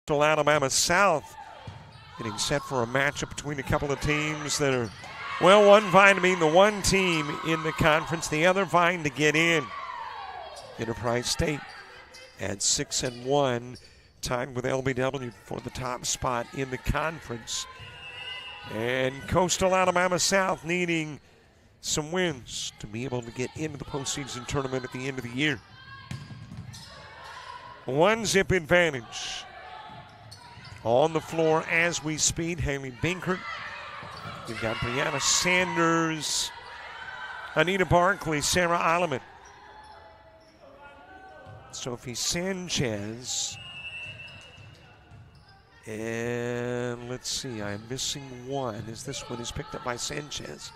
Alabama South getting set for a matchup between a couple of teams that are, well, one vying to be the one team in the conference, the other vying to get in. Enterprise State at 6-1, tied with LBW for the top spot in the conference. And Coastal Alabama South needing some wins to be able to get into the postseason tournament at the end of the year. 1-zip advantage. On the floor as we speed, Haley Binkert. You've got Brianna Sanders, Anita Barkley, Sarah Alleman, Sophie Sanchez, and let's see, I'm missing one as this one is picked up by Sanchez.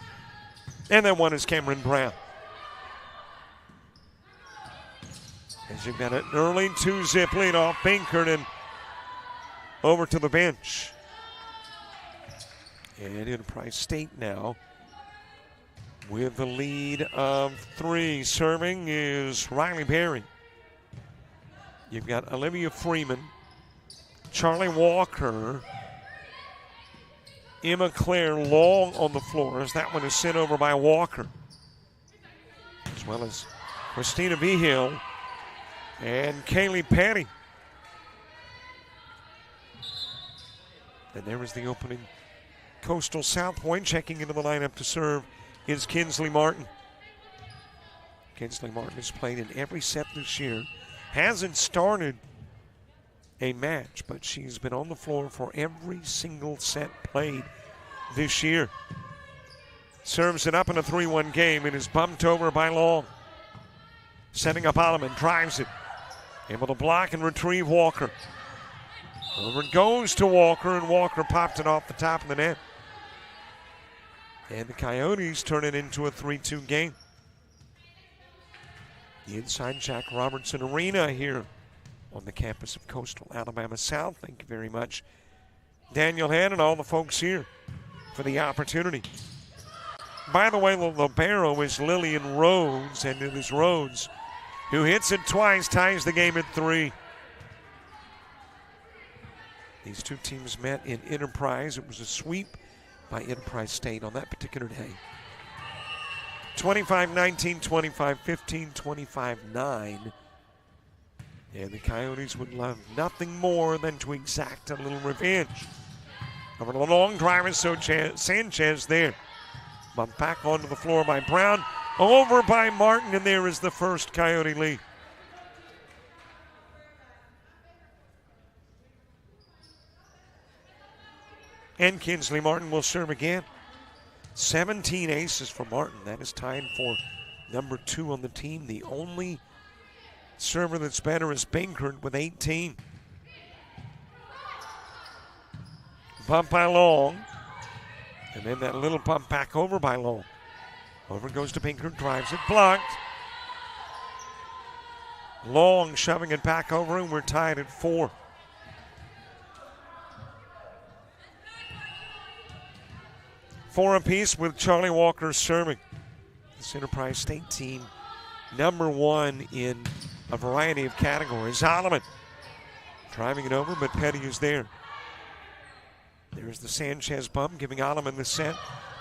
And then one is Cameron Brown. As you've got an early 2-zip lead off Binkert and over to the bench. And Enterprise State now with the lead of 3. Serving is Riley Berry. You've got Olivia Freeman, Charlie Walker, Emma Claire Long on the floor as that one is sent over by Walker. As well as Christina Vigil and Kaylee Petty. And there is the opening Coastal South point. Checking into the lineup to serve is Kinsley Martin. Kinsley Martin has played in every set this year. Hasn't started a match, but she's been on the floor for every single set played this year. Serves it up in a 3-1 game and is bumped over by Long. Setting up Alleman, drives it. Able to block and retrieve Walker. Over it goes to Walker, and Walker popped it off the top of the net. And the Coyotes turn it into a 3-2 game. The inside Jack Robertson Arena here on the campus of Coastal Alabama South. Thank you very much, Daniel Head and all the folks here for the opportunity. By the way, the libero is Lillian Rhodes, and it is Rhodes who hits it twice, ties the game at 3. These two teams met in Enterprise. It was a sweep by Enterprise State on that particular day. 25-19, 25-15, 25-9. And the Coyotes would love nothing more than to exact a little revenge. Over the long drive is Sanchez there. Bumped back onto the floor by Brown. Over by Martin, and there is the first Coyote lead. And Kinsley Martin will serve again. 17 aces for Martin. That is tied for number 2 on the team. The only server that's better is Binkert with 18. Bump by Long. And then that little bump back over by Long. Over goes to Binkert, drives it, blocked. Long shoving it back over, and we're tied at 4. Four apiece with Charlie Walker serving. This Enterprise State team, number 1 in a variety of categories. Alleman driving it over, but Petty is there. There's the Sanchez bump, giving Alleman the set.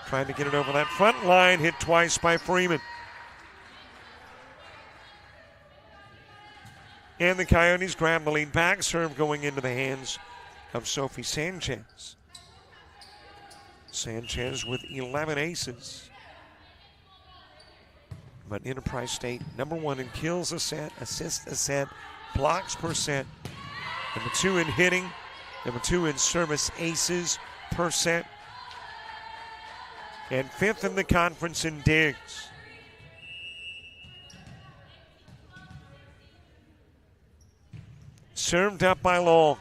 Trying to get it over that front line, hit twice by Freeman. And the Coyotes grab the lead back. Serve going into the hands of Sophie Sanchez. Sanchez with 11 aces. But Enterprise State, number 1 in kills a set, assists a set, blocks per set. Number 2 in hitting. Number 2 in service aces per set. And 5th in the conference in digs. Served up by Long.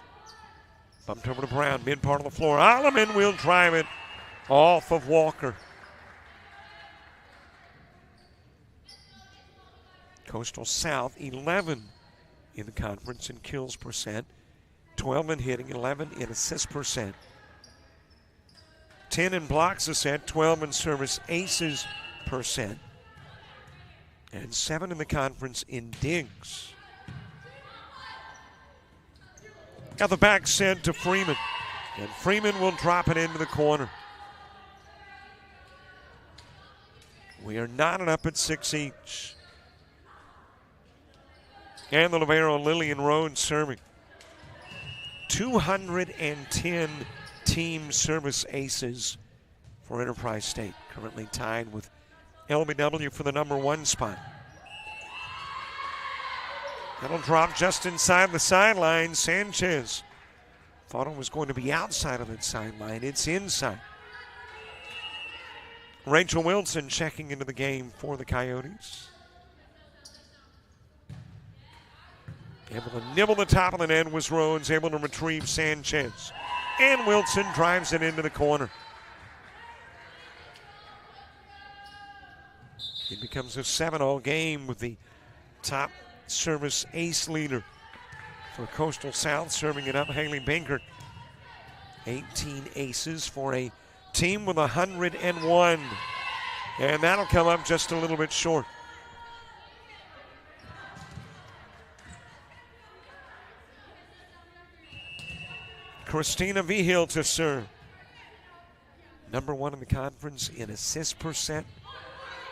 Bumped over to Brown, mid part of the floor. Alleman will drive it off of Walker. Coastal South, 11 in the conference in kills percent, 12 in hitting, 11 in assist percent, 10 in blocks a set, 12 in service aces percent, and 7 in the conference in digs. Got the back sent to Freeman. And Freeman will drop it into the corner. We are knotted up at 6 each. And the libero Lillian Roan serving. 210 team service aces for Enterprise State. Currently tied with LBW for the #1 spot. That'll drop just inside the sideline. Sanchez thought it was going to be outside of that sideline. It's inside. Rachel Wilson checking into the game for the Coyotes. Able to nibble the top of the net was Rhodes, able to retrieve Sanchez. And Wilson drives it into the corner. It becomes a 7-all game with the top service ace leader for Coastal South serving it up, Haley Binkert. 18 aces for a team with 101. And that'll come up just a little bit short. Christina Vigil to serve. #1 in the conference in assist percent.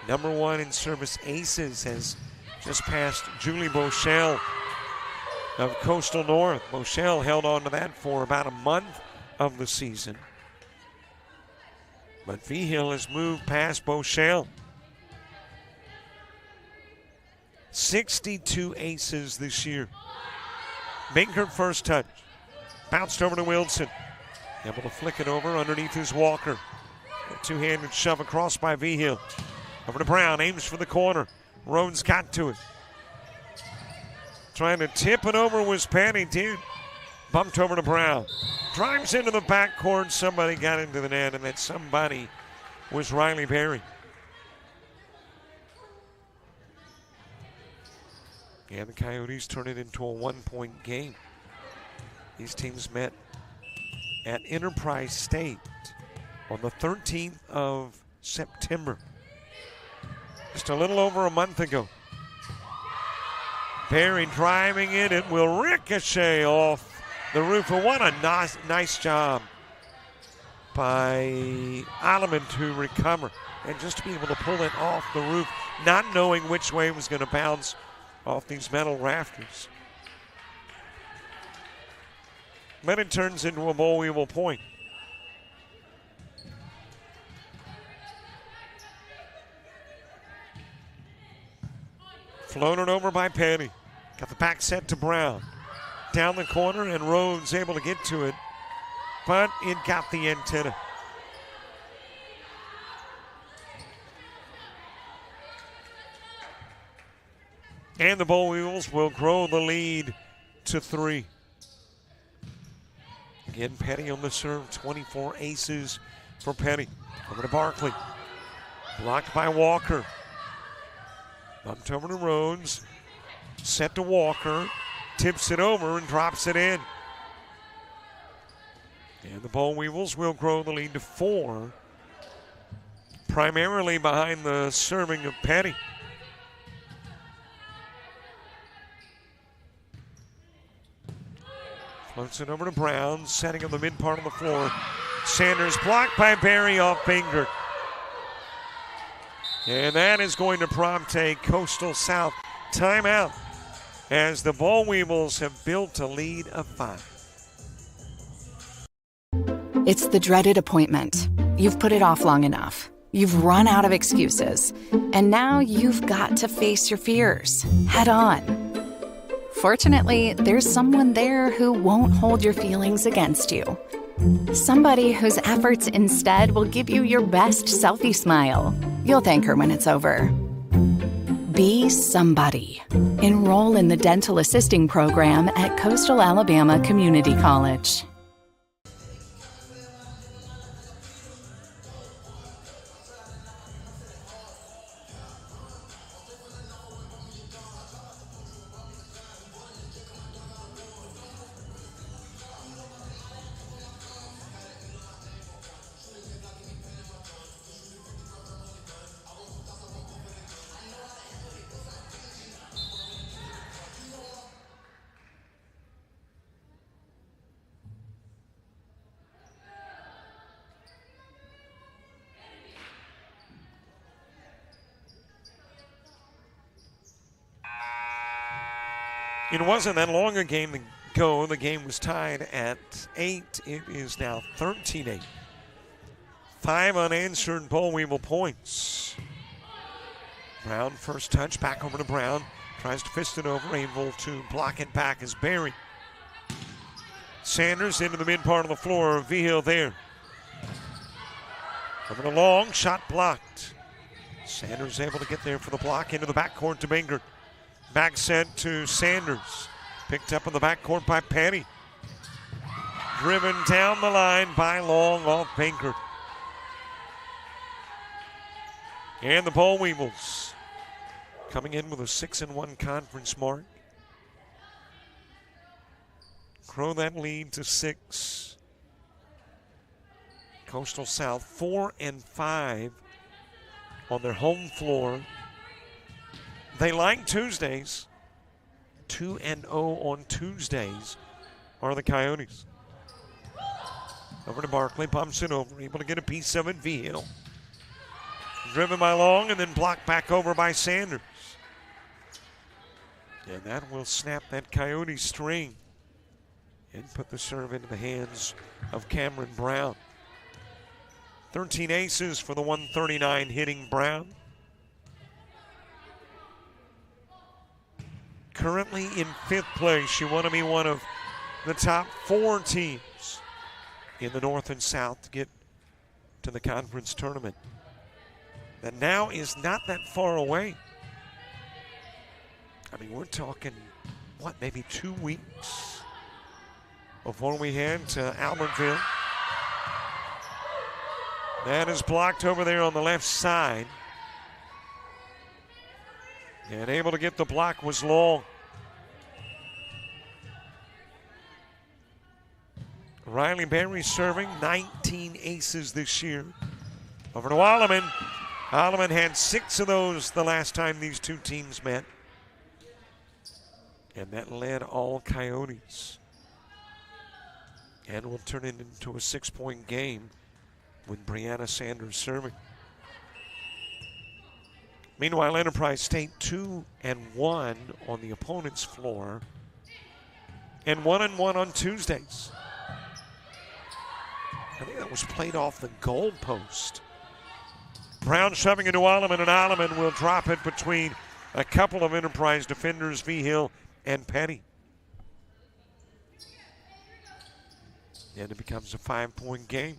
#1 in service aces, has just passed Julie Bochelle of Coastal North. Bochelle held on to that for about a month of the season. But Vigil has moved past Bochelle. 62 aces this year. Binkert first touch. Bounced over to Wilson. Able to flick it over underneath his Walker. A two-handed shove across by Vigil. Over to Brown, aims for the corner. Rhodes got to it. Trying to tip it over was Patty, did. Bumped over to Brown. Drives into the backcourt. Somebody got into the net, and that somebody was Riley Berry. And the Coyotes turn it into a 1-point game. These teams met at Enterprise State on the 13th of September. Just a little over a month ago. Berry driving it. It will ricochet off the roof. And what a nice job by Alleman to recover and just to be able to pull it off the roof, not knowing which way it was going to bounce off these metal rafters. Then it turns into a boll weevil point. Floated over by Petty. Got the back set to Brown. Down the corner, and Rhodes able to get to it, but it got the antenna. And the Boll Weevils will grow the lead to 3. Again, Petty on the serve, 24 aces for Petty. Over to Barkley. Blocked by Walker. Bumped over to Rhodes. Set to Walker. Tips it over and drops it in. And the Boll Weevils will grow the lead to 4. Primarily behind the serving of Petty. Floats it over to Brown, setting on the mid part of the floor. Sanders blocked by Berry off Binkert. And that is going to prompt a Coastal South timeout as the Boll Weevils have built a lead of 5. It's the dreaded appointment. You've put it off long enough. You've run out of excuses. And now you've got to face your fears head on. Fortunately, there's someone there who won't hold your feelings against you. Somebody whose efforts instead will give you your best selfie smile. You'll thank her when it's over. Be somebody. Enroll in the Dental Assisting Program at Coastal Alabama Community College. It wasn't that long a game to go. The game was tied at 8. It is now 13-8. 5 unanswered Boll Weevil points. Brown first touch, back over to Brown. Tries to fist it over, able to block it back as Barry. Sanders into the mid part of the floor. Vigil there. Over to Long, shot blocked. Sanders able to get there for the block into the backcourt to Bankert. Back set to Sanders. Picked up in the backcourt by Petty. Driven down the line by Long off Bankert. And the Boll Weevils coming in with a 6-1 conference mark. Grow that lead to 6. Coastal South 4-5 on their home floor. They like Tuesdays. 2-0 on Tuesdays are the Coyotes. Over to Barkley, bumps it over, able to get a piece of it. Vigil. Driven by Long and then blocked back over by Sanders. And that will snap that Coyote string and put the serve into the hands of Cameron Brown. 13 aces for the 139 hitting Brown. Currently in 5th place. You want to be one of the top 4 teams in the North and South to get to the conference tournament. That now is not that far away. I mean, we're talking, maybe 2 weeks before we head to Albertville. That is blocked over there on the left side. And able to get the block was Long. Riley Berry serving, 19 aces this year. Over to Alleman. Alleman had 6 of those the last time these two teams met. And that led all Coyotes. And will turn it into a 6-point game with Brianna Sanders serving. Meanwhile, Enterprise State 2-1 on the opponent's floor and 1-1 on Tuesdays. I think that was played off the goal post. Brown shoving into Alleman, and Alleman will drop it between a couple of Enterprise defenders, Vigil and Petty. And it becomes a 5-point game.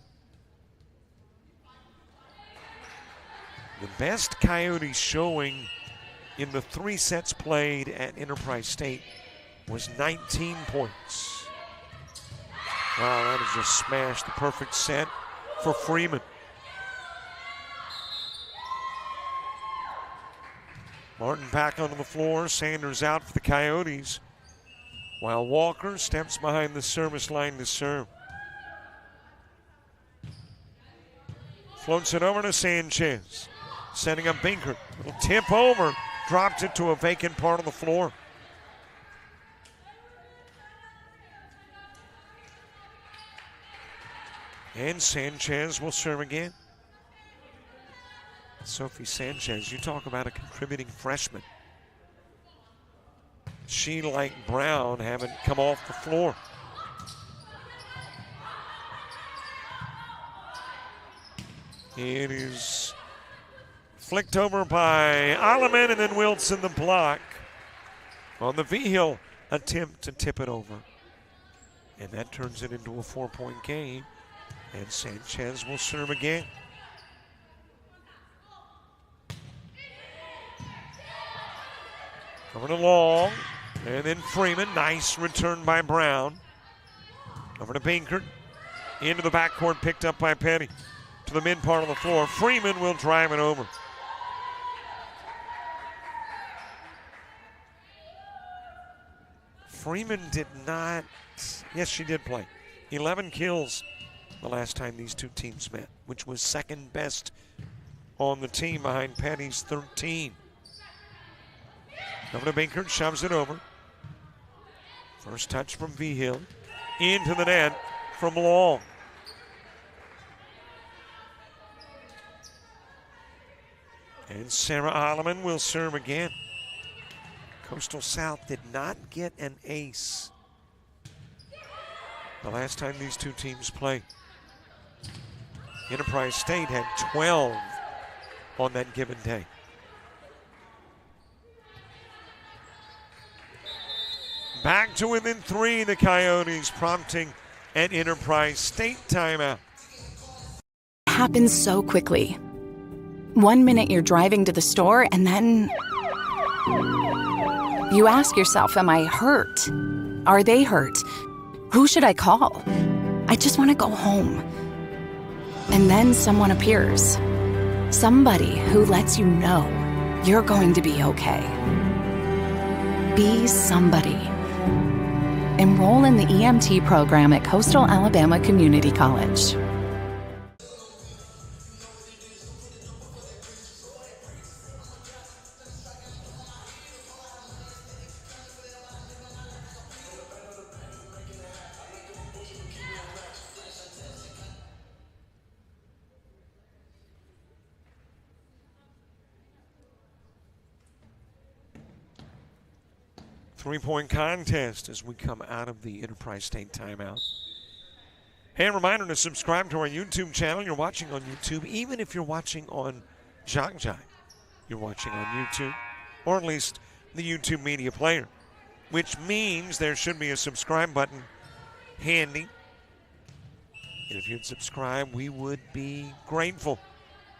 The best Coyotes showing in the 3 sets played at Enterprise State was 19 points. Wow, that is just smashed. The perfect set for Freeman. Martin back onto the floor. Sanders out for the Coyotes, while Walker steps behind the service line to serve. Floats it over to Sanchez. Setting up Bankert. Little tip over. Drops it to a vacant part of the floor. And Sanchez will serve again. Sophie Sanchez, you talk about a contributing freshman. She, like Brown, haven't come off the floor. It is flicked over by Alleman, and then Wilson the block on the Vigil attempt to tip it over. And that turns it into a 4-point game. And Sanchez will serve again. Over to Long, and then Freeman. Nice return by Brown. Over to Bankert. Into the backcourt, picked up by Petty. To the mid part of the floor. Freeman will drive it over. Freeman did not, yes, she did play. 11 kills the last time these two teams met, which was second best on the team behind Petty's 13. Over to Bankert, shoves it over. First touch from Vigil. Into the net from Long. And Sarah Alleman will serve again. Coastal South did not get an ace the last time these two teams played. Enterprise State had 12 on that given day. Back to within 3, the Coyotes, prompting an Enterprise State timeout. It happens so quickly. 1 minute you're driving to the store and then you ask yourself, am I hurt? Are they hurt? Who should I call? I just want to go home. And then someone appears. Somebody who lets you know you're going to be okay. Be somebody. Enroll in the EMT program at Coastal Alabama Community College. Three-point contest as we come out of the Enterprise State timeout. Hey, a reminder to subscribe to our YouTube channel. You're watching on YouTube, even if you're watching on JockJive. You're watching on YouTube, or at least the YouTube media player, which means there should be a subscribe button handy. And if you'd subscribe, we would be grateful.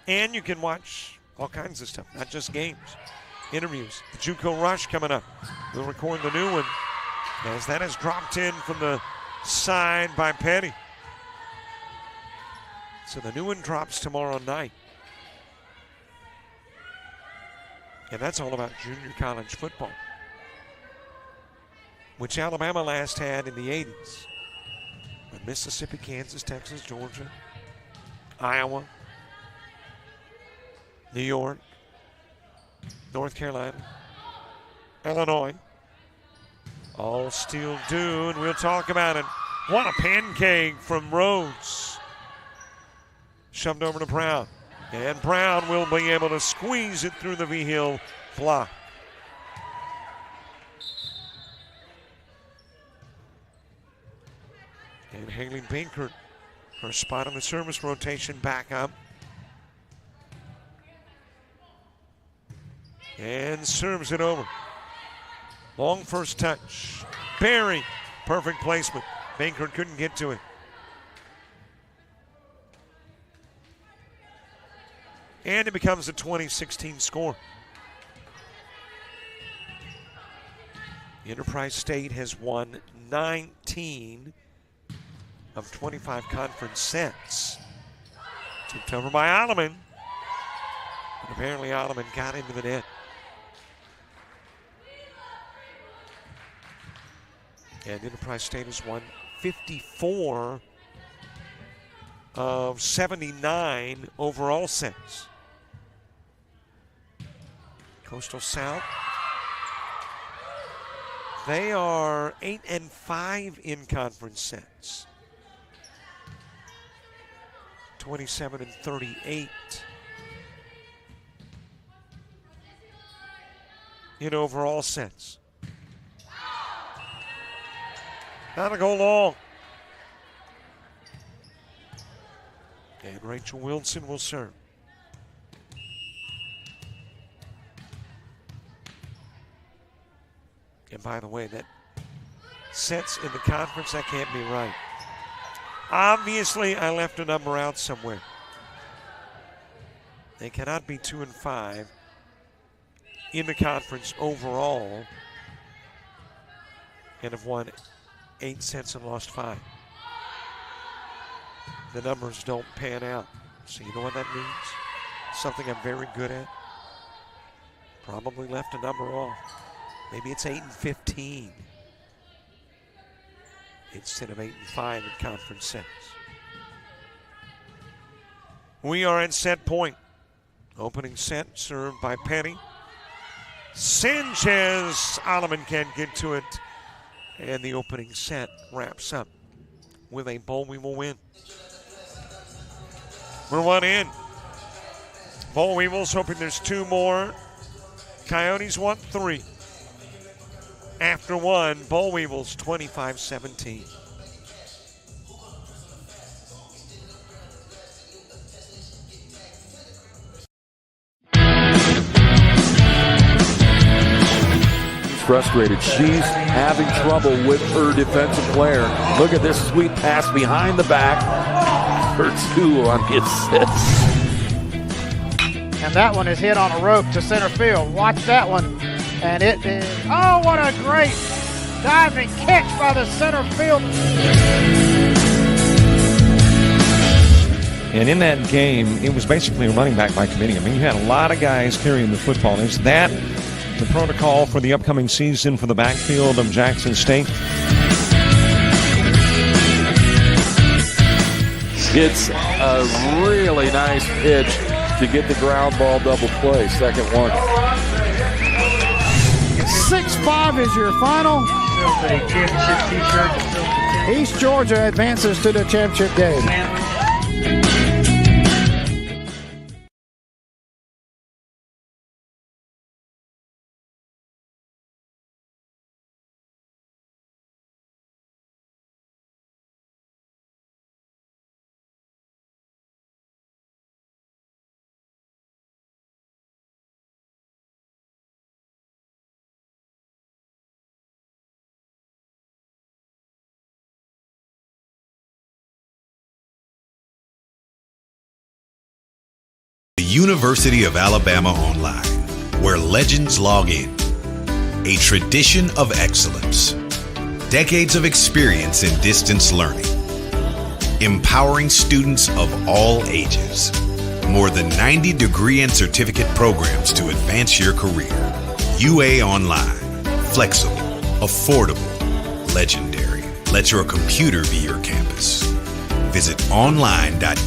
And you can watch all kinds of stuff, not just games. Interviews. The JUCO Rush coming up. We'll record the new one as that is dropped in from the side by Petty. So the new one drops tomorrow night. And that's all about junior college football, which Alabama last had in the 80s. But Mississippi, Kansas, Texas, Georgia, Iowa, New York, North Carolina, Illinois, all still due, and we'll talk about it. What a pancake from Rhodes. Shoved over to Brown, and Brown will be able to squeeze it through the V-Hill block. And Haley Binkert, her spot on the service rotation back up. And serves it over. Long first touch. Barry, perfect placement. Binkert couldn't get to it. And it becomes a 2016 score. Enterprise State has won 19 of 25 conference sets. Tipped over by Alleman. And apparently Alleman got into the net. And Enterprise State has won 54 of 79 overall sets. Coastal South, they are 8-5 in conference sets. 27-38 in overall sets. Not a go long. And Rachel Wilson will serve. And by the way, that sets in the conference, that can't be right. Obviously, I left a number out somewhere. They cannot be 2-5 in the conference overall and have won 8 sets and lost 5. The numbers don't pan out. So you know what that means? Something I'm very good at. Probably left a number off. Maybe it's 8-15 instead of 8-5 in conference sets. We are at set point. Opening set served by Penny. Sanchez, Alleman can't get to it. And the opening set wraps up with a bowl we will win. We're 1 in. Boll Weevils hoping there's 2 more. Coyotes want 3. after one. Boll Weevils 25-17. Frustrated. She's having trouble with her defensive player. Look at this sweet pass behind the back for 2 on the assist. And that one is hit on a rope to center field. Watch that one. And it is, oh, what a great diving catch by the center field. And in that game, it was basically a running back by committee. I mean, you had a lot of guys carrying the football. Is that the protocol for the upcoming season for the backfield of Jackson State? It's a really nice pitch to get the ground ball double play. Second one. 6-5 is your final. East Georgia advances to the championship game. University of Alabama Online, where legends log in. A tradition of excellence. Decades of experience in distance learning. Empowering students of all ages. More than 90 degree and certificate programs to advance your career. UA Online. Flexible, affordable, legendary. Let your computer be your campus. Visit online.ua.edu.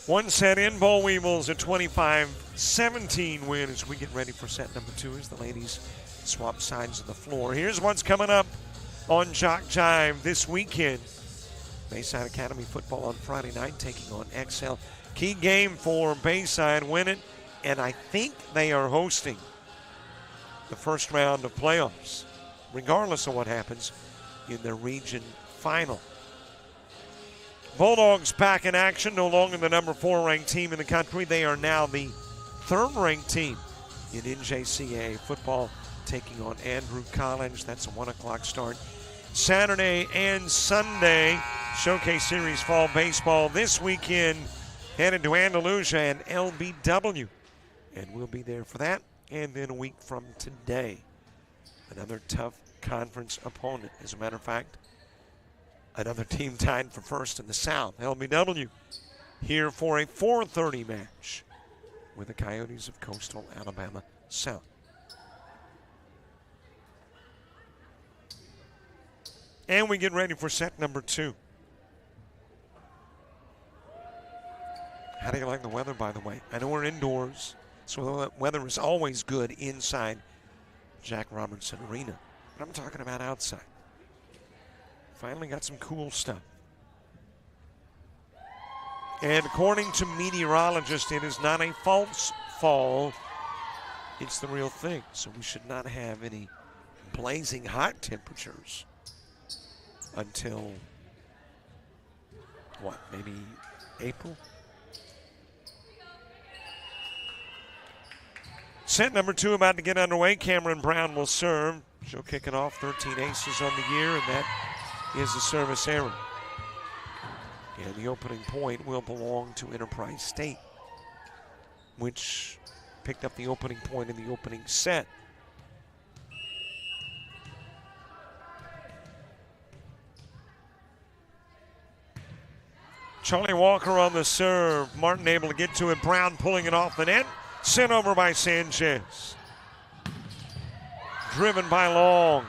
One set in, Boll Weevils a 25-17 win as we get ready for set number 2 as the ladies swap sides of the floor. Here's what's coming up on JockJive this weekend. Bayside Academy football on Friday night taking on XL. Key game for Bayside, win it, and I think they are hosting the first round of playoffs, regardless of what happens in their region final. Bulldogs back in action, no longer the number 4 ranked team in the country. They are now the 3rd ranked team in NJCAA football, taking on Andrew College. That's a 1 o'clock start. Saturday and Sunday, Showcase Series Fall Baseball this weekend, headed to Andalusia and LBW. And we'll be there for that. And then a week from today, another tough conference opponent. As a matter of fact, another team tied for first in the South, LBW, here for a 4:30 match with the Coyotes of Coastal Alabama South. And we get ready for set number 2. How do you like the weather, by the way? I know we're indoors, so the weather is always good inside Jack Robertson Arena. But I'm talking about outside. Finally got some cool stuff. And according to meteorologists, it is not a false fall. It's the real thing. So we should not have any blazing hot temperatures until, what, maybe April? Set number 2 about to get underway. Cameron Brown will serve. She'll kick it off. 13 aces on the year, and that is the service error. And the opening point will belong to Enterprise State, which picked up the opening point in the opening set. Charlie Walker on the serve. Martin able to get to it. Brown pulling it off the net. Sent over by Sanchez. Driven by Long,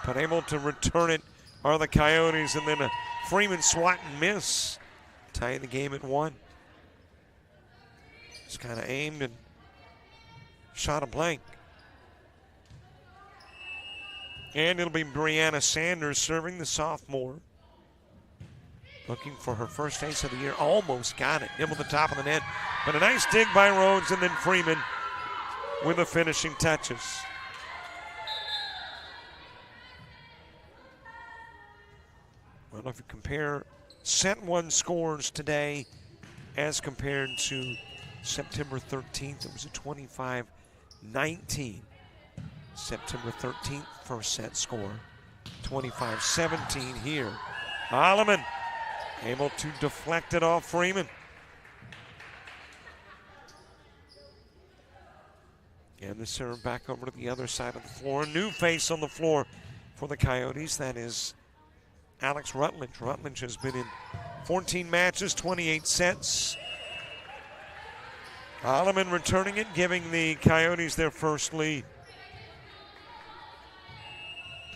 but able to return it are the Coyotes, and then a Freeman swat and miss, tying the game at 1. Just kind of aimed and shot a blank. And it'll be Brianna Sanders serving, the sophomore. Looking for her first ace of the year. Almost got it. Nibbled the top of the net. But a nice dig by Rhodes, and then Freeman with the finishing touches. Well, if you compare set one scores today as compared to September 13th, it was a 25-19. September 13th, first set score, 25-17 here. Alleman able to deflect it off Freeman. And the serve back over to the other side of the floor. New face on the floor for the Coyotes. That is Alex Rutledge. Rutledge has been in 14 matches, 28 sets. Alleman returning it, giving the Coyotes their first lead.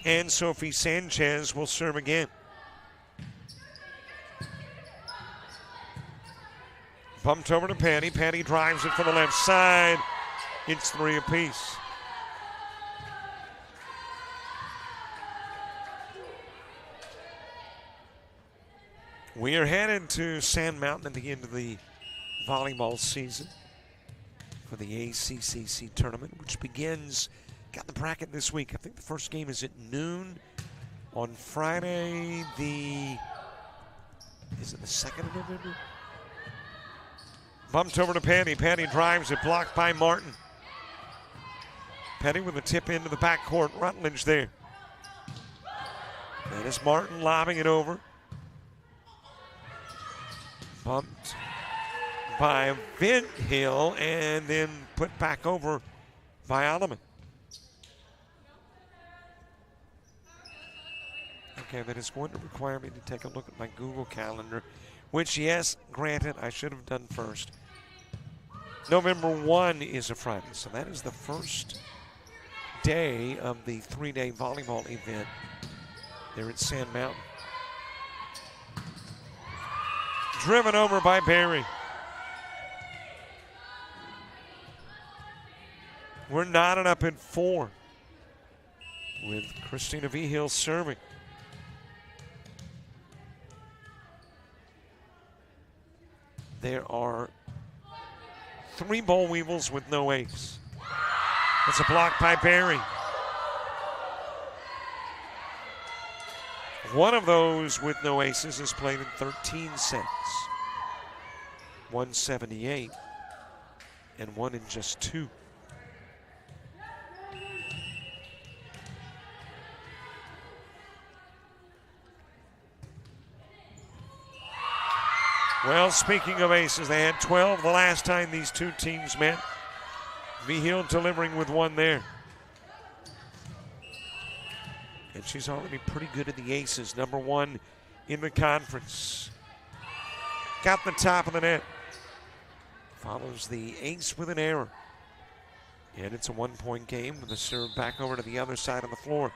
And Sophie Sanchez will serve again. Bumped over to Patty. Patty drives it from the left side. It's 3 apiece. We are headed to Sand Mountain at the end of the volleyball season for the ACCC tournament, which begins, got the bracket this week. I think the first game is at noon on Friday, is it the 2nd of November? Bumped over to Patty. Patty drives it, blocked by Martin. Petty with a tip into the backcourt. Rutledge there. That is Martin lobbing it over. Bumped by Vint Hill and then put back over by Alleman. Okay, that is going to require me to take a look at my Google Calendar, which, yes, granted, I should have done first. November 1 is a Friday, so that is the first day of the 3-day volleyball event there at Sand Mountain. Driven over by Barry. We're knotted up at 4 with Christina Vigil serving. There are 3 boll weevils with no ace. It's a block by Barry. One of those with no aces is played in 13 sets. 178 and one in just 2. Well, speaking of aces, they had 12 the last time these two teams met. Vigil delivering with 1 there. And she's already pretty good at the aces. Number 1 in the conference. Got the top of the net. Follows the ace with an error. And it's a 1-point game with a serve back over to the other side of the floor.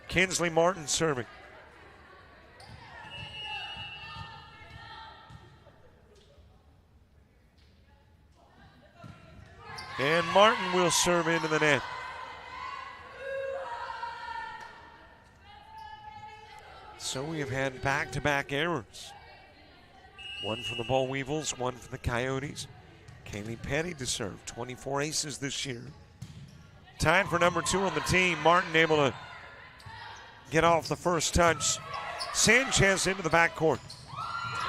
Kinsley Martin serving. And Martin will serve into the net. So we have had back-to-back errors. 1 for the Boll Weevils, 1 for the Coyotes. Kaylee Petty to serve, 24 aces this year. Tied for number 2 on the team. Martin able to get off the first touch. Sanchez into the backcourt.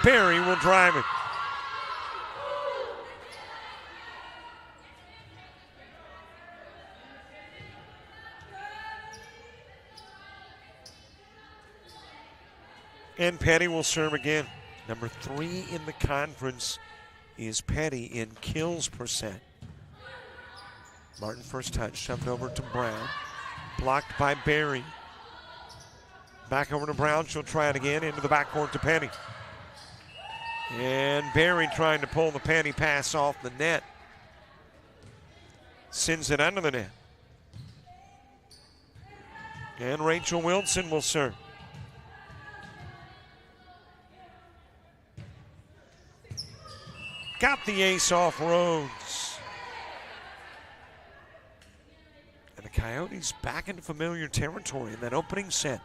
Barry will drive it. And Petty will serve again. Number 3 in the conference is Petty in kills percent. Martin first touch, shoved over to Brown. Blocked by Barry. Back over to Brown, she'll try it again, into the backcourt to Petty. And Barry trying to pull the Petty pass off the net. Sends it under the net. And Rachel Wilson will serve. Got the ace off Rhodes. And the Coyotes back into familiar territory in that opening set.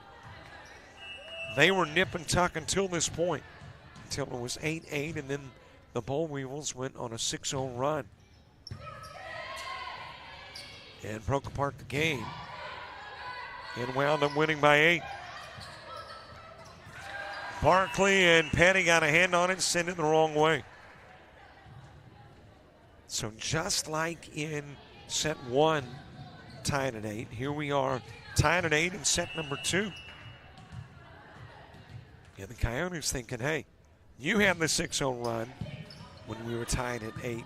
They were nip and tuck until this point, until it was 8-8, and then the Boll Weevils went on a 6-0 run. and broke apart the game and wound up winning by 8. Barkley and Petty got a hand on it and sent it the wrong way. So just like in set 1, tied at 8, here we are tied at 8 in set number 2. Yeah, the Coyotes thinking, hey, you had the 6-0 run when we were tied at 8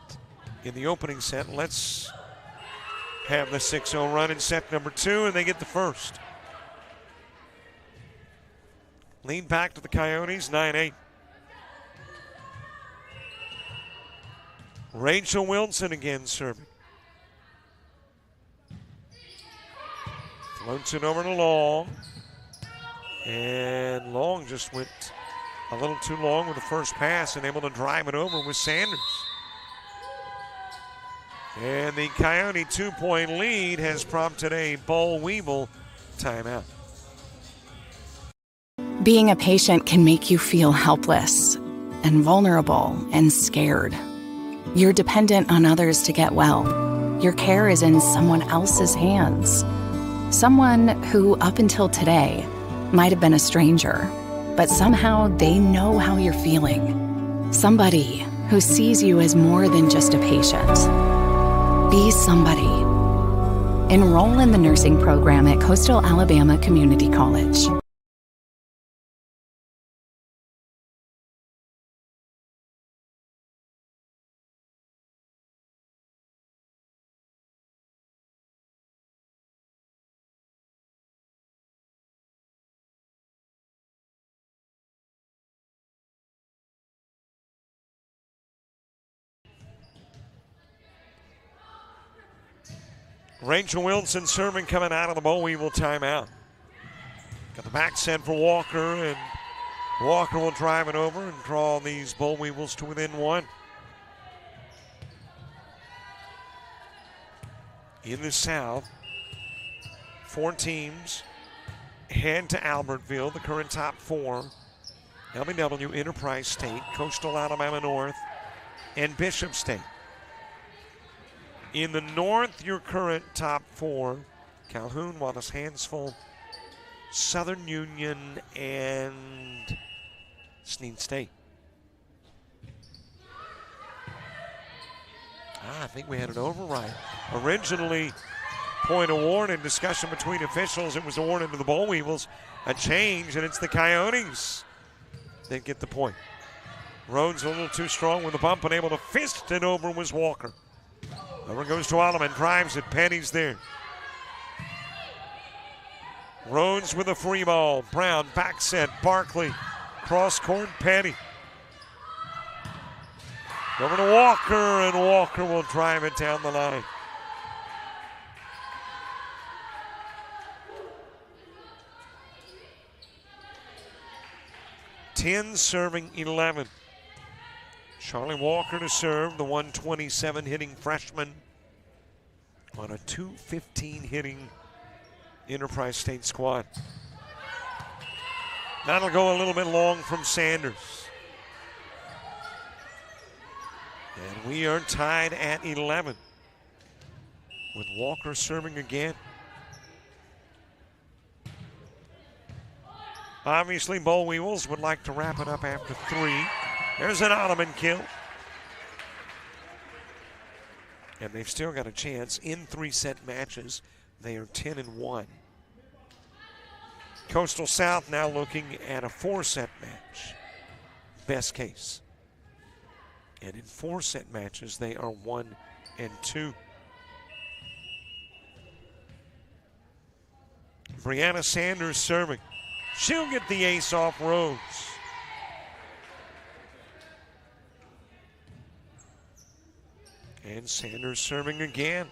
in the opening set. Let's have the 6-0 run in set number 2, and they get the first. Lead back to the Coyotes, 9-8. Rachel Wilson again serving. Floats it over to Long. And Long just went a little too long with the first pass and able to drive it over with Sanders. And the Coyote 2-point lead has prompted a Boll Weevil timeout. Being a patient can make you feel helpless and vulnerable and scared. You're dependent on others to get well. Your care is in someone else's hands. Someone who, up until today, might have been a stranger, but somehow they know how you're feeling. Somebody who sees you as more than just a patient. Be somebody. Enroll in the nursing program at Coastal Alabama Community College. Rachel Wilson serving coming out of the Boll Weevil timeout. Got the back set for Walker, and Walker will drive it over and draw these Boll Weevils to within 1. In the South, 4 teams head to Albertville, the current top 4. LBW, Enterprise State, Coastal Alabama North, and Bishop State. In the North, your current top 4, Calhoun, Wallace Hansful, Southern Union, and Snead State. I think we had an override. Originally, point award and discussion between officials, it was awarded to the Boll Weevils. A change, and it's the Coyotes that get the point. Rhodes a little too strong with the bump, and able to fist it over was Walker. Over goes to Alleman, drives it, Petty's there. Rhodes with a free ball. Brown, back set, Barkley. Cross court, Petty. Over to Walker, and Walker will drive it down the line. Ten serving 11. Charlie Walker to serve, the 127 hitting freshman on a 215 hitting Enterprise State squad. That'll go a little bit long from Sanders. And we are tied at 11 with Walker serving again. Obviously, Boll Weevils would like to wrap it up after 3. There's an Ottoman kill. And they've still got a chance in 3-set matches. They are 10-1. Coastal South now looking at a 4-set match. Best case. And in 4-set matches, they are 1-2. Brianna Sanders serving. She'll get the ace off Rhodes. And Sanders serving again.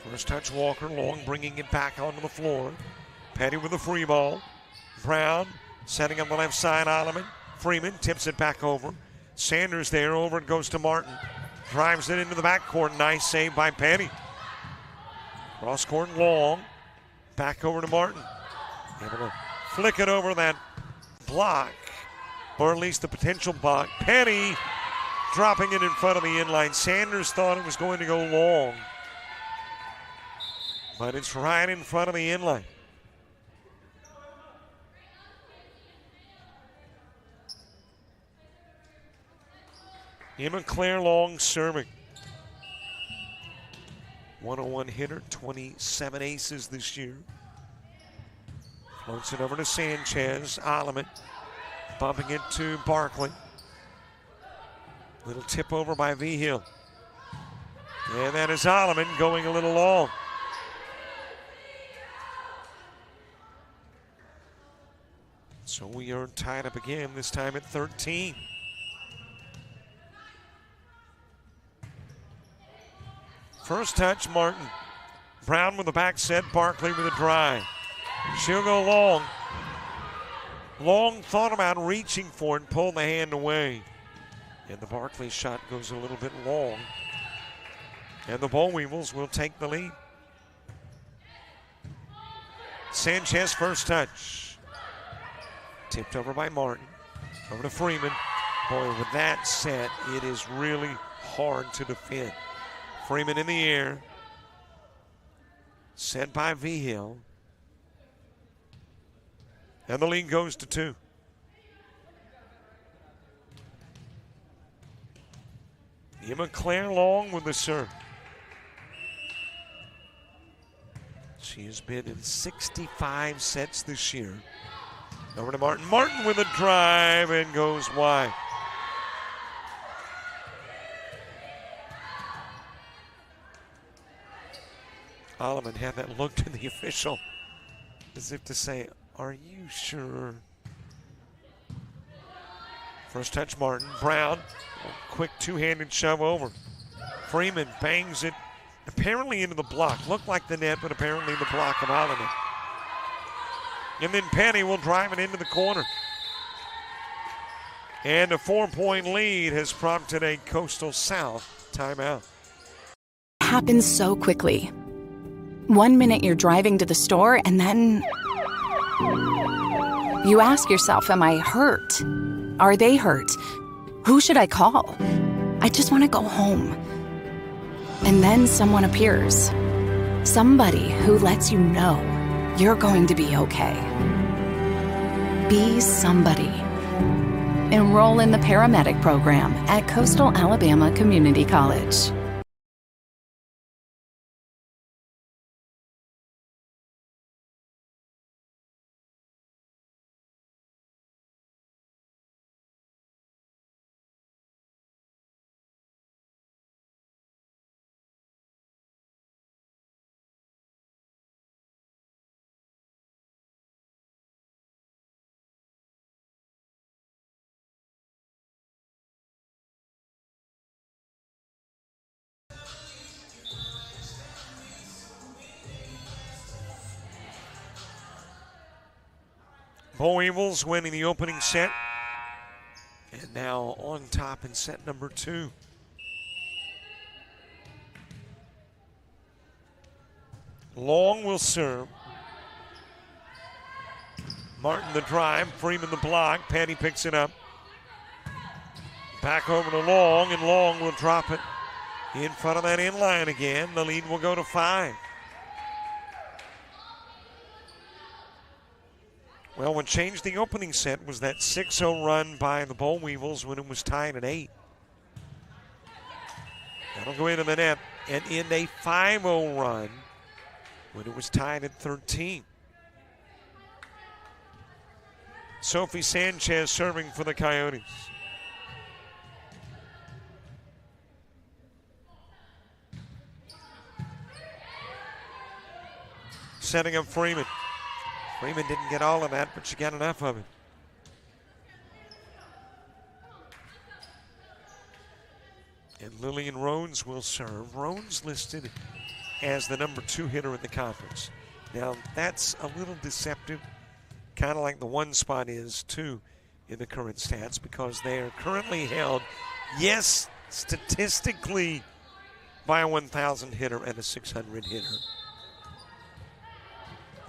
First touch Walker, Long bringing it back onto the floor. Petty with a free ball. Brown setting on the left side, Alleman. Freeman tips it back over. Sanders there, over it goes to Martin. Drives it into the backcourt, nice save by Petty. Cross court Long, back over to Martin. Able to flick it over that block or at least the potential block. Penny dropping it in front of the inline. Sanders thought it was going to go long, but it's right in front of the inline. Emma Claire Long serving. 101 hitter, 27 aces this year. Floats it over to Sanchez. Alleman bumping it to Barkley. Little tip over by Vigil. And that is Alleman going a little long. So we are tied up again, this time at 13. First touch, Martin. Brown with the back set, Barkley with a drive. She'll go long. Long thought about reaching for it and pulled the hand away. And the Barkley shot goes a little bit long. And the Boll Weevils will take the lead. Sanchez first touch. Tipped over by Martin. Over to Freeman. Boy, with that set, it is really hard to defend. Freeman in the air. Set by Vigil. And the lead goes to 2. Emma Claire Long with the serve. She has been in 65 sets this year. Over to Martin. Martin with a drive and goes wide. Alleman had that look to the official as if to say, are you sure? First touch, Martin. Brown, a quick two-handed shove over. Freeman bangs it apparently into the block. Looked like the net, but apparently the block of Alleman. And then Penny will drive it into the corner. And a 4-point lead has prompted a Coastal South timeout. Happens so quickly. 1 minute you're driving to the store and then you ask yourself, am I hurt? Are they hurt? Who should I call? I just want to go home. And then someone appears. Somebody who lets you know you're going to be okay. Be somebody. Enroll in the paramedic program at Coastal Alabama Community College. Boll Weevils winning the opening set. And now on top in set number 2. Long will serve. Martin the drive, Freeman the block. Penny picks it up. Back over to Long, and Long will drop it in front of that inline again. The lead will go to 5. Well, what changed the opening set was that 6-0 run by the Boll Weevils when it was tied at 8. That'll go into the net and end a 5-0 run when it was tied at 13. Sophie Sanchez serving for the Coyotes. Setting up Freeman. Freeman didn't get all of that, but she got enough of it. And Lillian Rones will serve. Rones listed as the number 2 hitter in the conference. Now, that's a little deceptive, kind of like the 1 spot is, too, in the current stats, because they are currently held, yes, statistically, by a 1,000 hitter and a 600 hitter.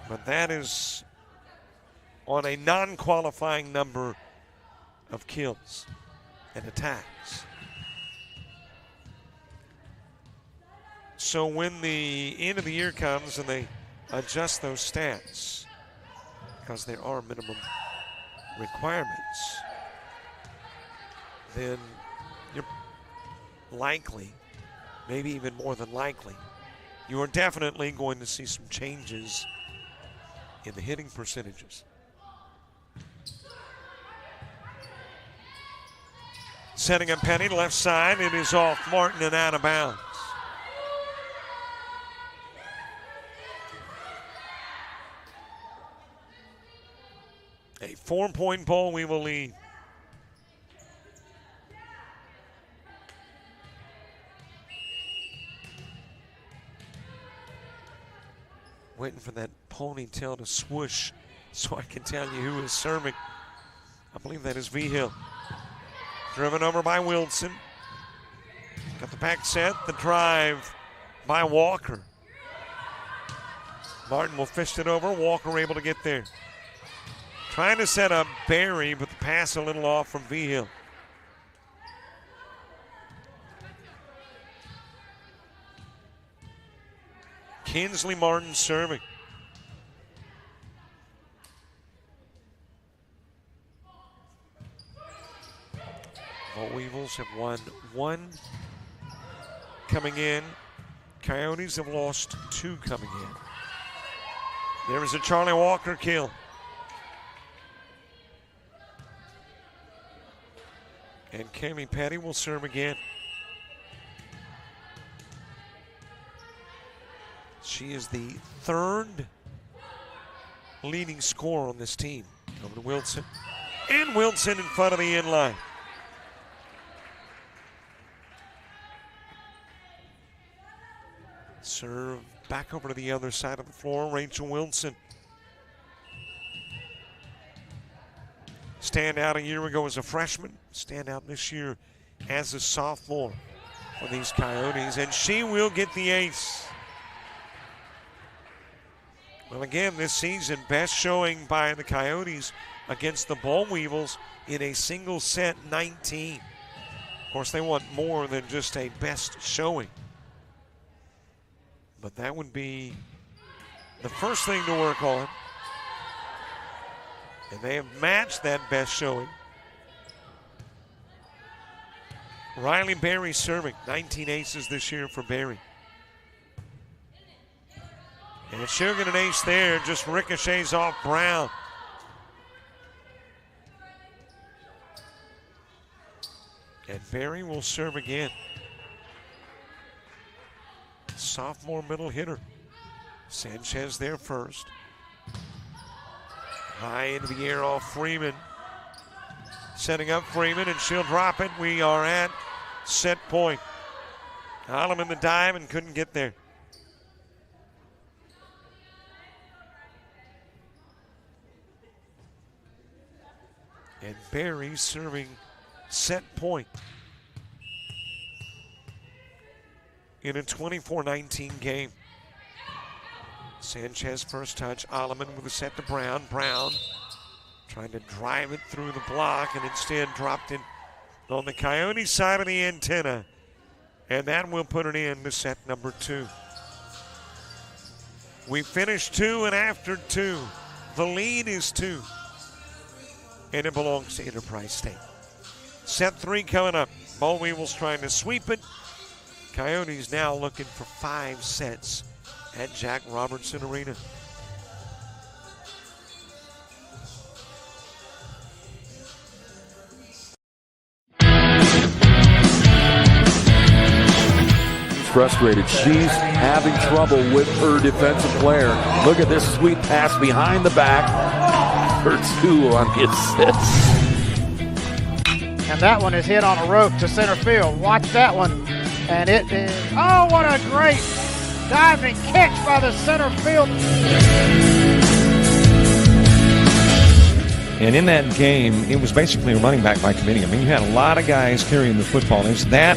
But that is on a non-qualifying number of kills and attacks. So when the end of the year comes and they adjust those stats, because there are minimum requirements, then you're likely, maybe even more than likely, you are definitely going to see some changes in the hitting percentages. Setting up Penny, left side, it is off Martin and out of bounds. A 4-point ball, we will lead. Waiting for that ponytail to swoosh so I can tell you who is serving. I believe that is V-Hill. Driven over by Wilson. Got the back set, the drive by Walker. Martin will fish it over, Walker able to get there. Trying to set up Barry, but the pass a little off from V-Hill. Kinsley Martin serving. The Weevils have won 1 coming in. Coyotes have lost 2 coming in. There is a Charlie Walker kill. And Cami Petty will serve again. She is the 3rd leading scorer on this team. Over to Wilson. And Wilson in front of the end line. Serve back over to the other side of the floor. Rachel Wilson. Stand out a year ago as a freshman. Stand out this year as a sophomore for these Coyotes. And she will get the ace. Well, again, this season, best showing by the Coyotes against the Boll Weevils in a single set 19. Of course, they want more than just a best showing. But that would be the first thing to work on. And they have matched that best showing. Riley Berry serving. 19 aces this year for Berry. And she'll get an ace there, just ricochets off Brown. And Berry will serve again. Sophomore middle hitter. Sanchez there first. High into the air off Freeman. Setting up Freeman, and she'll drop it. We are at set point. Holloman the dive and couldn't get there. And Berry serving set point in a 24-19 game. Sanchez first touch. Alleman with a set to Brown. Brown trying to drive it through the block and instead dropped it on the Coyote side of the antenna. And that will put it in to set number 2. We finished 2 and after 2. The lead is 2. And it belongs to Enterprise State. Set 3 coming up. Boll Weevils trying to sweep it. Coyotes now looking for 5 sets at Jack Robertson Arena. Frustrated. She's having trouble with her defensive player. Look at this sweet pass behind the back for 2 on the assist. And that one is hit on a rope to center field. Watch that one. And it is, oh, what a great diving catch by the center field. And in that game, it was basically a running back by committee. I mean, you had a lot of guys carrying the football. Is that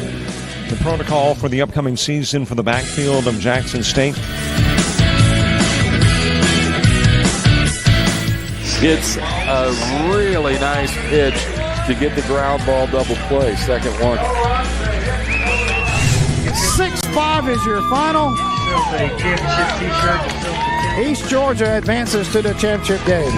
the protocol for the upcoming season for the backfield of Jackson State? It's a really nice pitch to get the ground ball double play. Second one. 6-5 is your final. East Georgia advances to the championship game.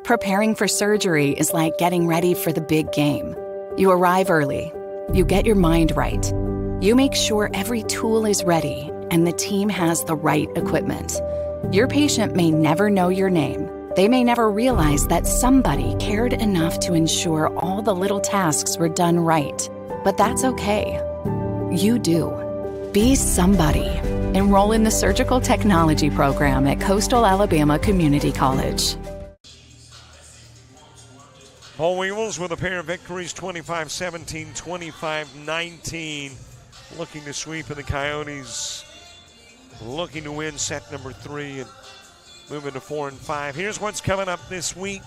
Preparing for surgery is like getting ready for the big game. You arrive early. You get your mind right. You make sure every tool is ready and the team has the right equipment. Your patient may never know your name. They may never realize that somebody cared enough to ensure all the little tasks were done right. But that's okay. You do. Be somebody. Enroll in the Surgical Technology program at Coastal Alabama Community College. Bull Weevils with a pair of victories, 25-17, 25-19. Looking to sweep, and the Coyotes looking to win set number 3 and moving to 4-5. Here's what's coming up this week